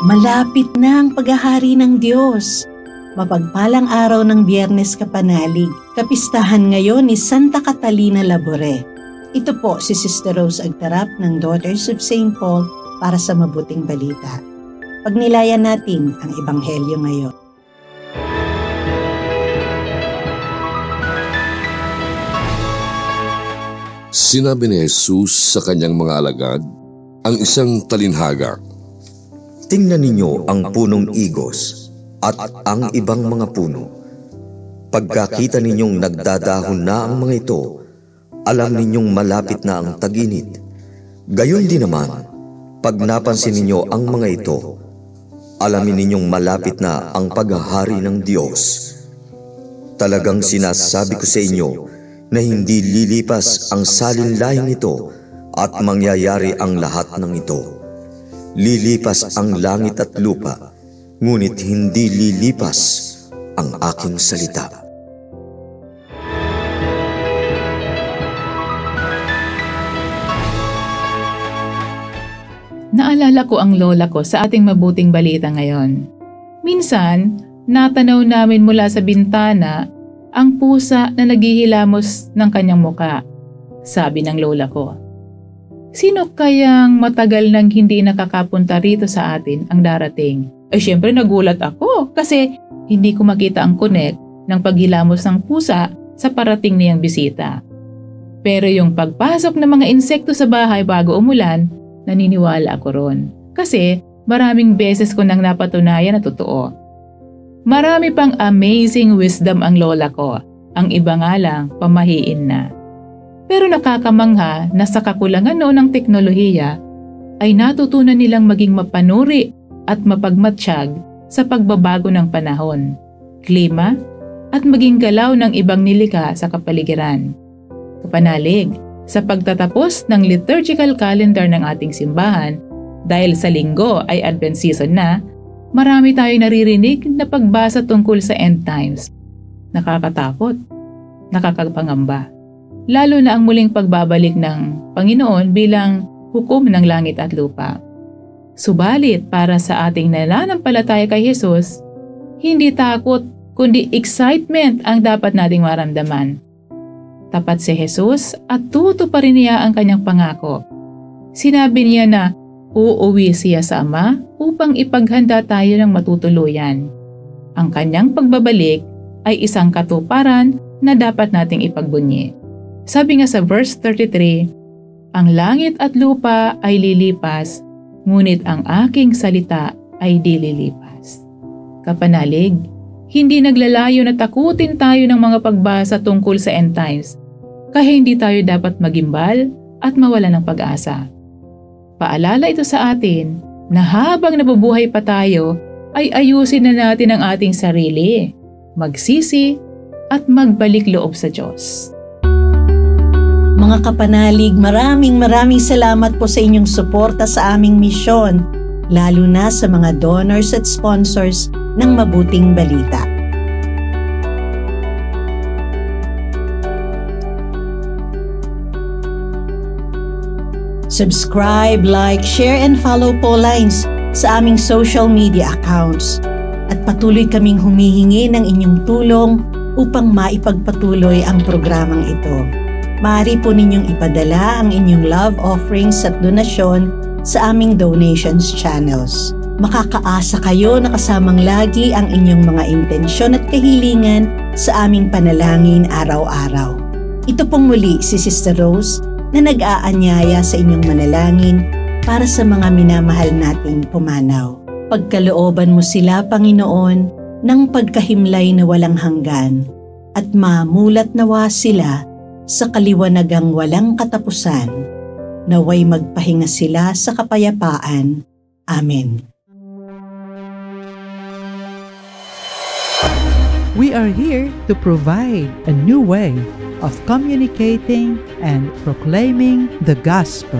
Malapit na ang paghahari ng Diyos. Mapagpalang araw ng Biyernes Kapanalig, kapistahan ngayon ni Santa Catalina Labore. Ito po si Sister Rose Agtarap ng Daughters of St. Paul para sa Mabuting Balita. Pagnilayan natin ang Ebanghelyo ngayon. Sinabi ni Jesus sa kanyang mga alagad ang isang talinhaga. Tingnan ninyo ang punong igos at ang ibang mga puno. Pagkakita ninyong nagdadahon na ang mga ito, alam ninyong malapit na ang tag-init. Gayon din naman, pag napansin ninyo ang mga ito, alamin ninyong malapit na ang paghahari ng Diyos. Talagang sinasabi ko sa inyo na hindi lilipas ang salinlaing ito at mangyayari ang lahat ng ito. Lilipas ang langit at lupa, ngunit hindi lilipas ang aking salita. Naalala ko ang lola ko sa ating mabuting balita ngayon. Minsan, natanaw namin mula sa bintana ang pusa na naghihilamos ng kanyang muka. Sabi ng lola ko, sino kayang matagal nang hindi nakakapunta rito sa atin ang darating? Syempre nagulat ako kasi hindi ko makita ang connect ng paghilamos ng pusa sa parating niyang bisita. Pero yung pagpasok ng mga insekto sa bahay bago umulan, naniniwala ako ron. Kasi maraming beses ko nang napatunayan na totoo. Marami pang amazing wisdom ang lola ko. Ang iba nga lang, pamahiin na. Pero nakakamangha na sa kakulangan noon ng teknolohiya ay natutunan nilang maging mapanuri at mapagmatsyag sa pagbabago ng panahon, klima at maging galaw ng ibang nilikha sa kapaligiran. Kapanalig, sa pagtatapos ng liturgical calendar ng ating simbahan, dahil sa linggo ay Advent season na, marami tayong naririnig na pagbasa tungkol sa end times. Nakakatakot, nakakapangamba. Lalo na ang muling pagbabalik ng Panginoon bilang hukom ng langit at lupa. Subalit para sa ating nananampalataya kay Jesus, hindi takot kundi excitement ang dapat nating maramdaman. Tapat si Jesus at tutuparin niya ang kanyang pangako. Sinabi niya na uuwi siya sa Ama upang ipaghanda tayo ng matutuluyan. Ang kanyang pagbabalik ay isang katuparan na dapat nating ipagbunyi. Sabi nga sa verse 33, ang langit at lupa ay lilipas, ngunit ang aking salita ay di lilipas. Kapanalig, hindi naglalayo na takutin tayo ng mga pagbasa tungkol sa end times, kaya hindi tayo dapat magimbal at mawala ng pag-asa. Paalala ito sa atin na habang nabubuhay pa tayo, ay ayusin na natin ang ating sarili, magsisi at magbalik loob sa Diyos. Mga kapanalig, maraming salamat po sa inyong suporta sa aming misyon, lalo na sa mga donors at sponsors ng Mabuting Balita. Subscribe, like, share, and follow po lines sa aming social media accounts. At patuloy kaming humihingi ng inyong tulong upang maipagpatuloy ang programang ito. Maaari po ninyong ipadala ang inyong love offerings at donasyon sa aming donations channels. Makakaasa kayo na kasamang lagi ang inyong mga intensyon at kahilingan sa aming panalangin araw-araw. Ito pong muli si Sister Rose na nag-aanyaya sa inyong manalangin para sa mga minamahal nating pumanaw. Pagkalooban mo sila, Panginoon, ng pagkahimlay na walang hanggan at mamulat nawa sila sa kaliwanagang walang katapusan, naway magpahinga sila sa kapayapaan. Amen. We are here to provide a new way of communicating and proclaiming the gospel.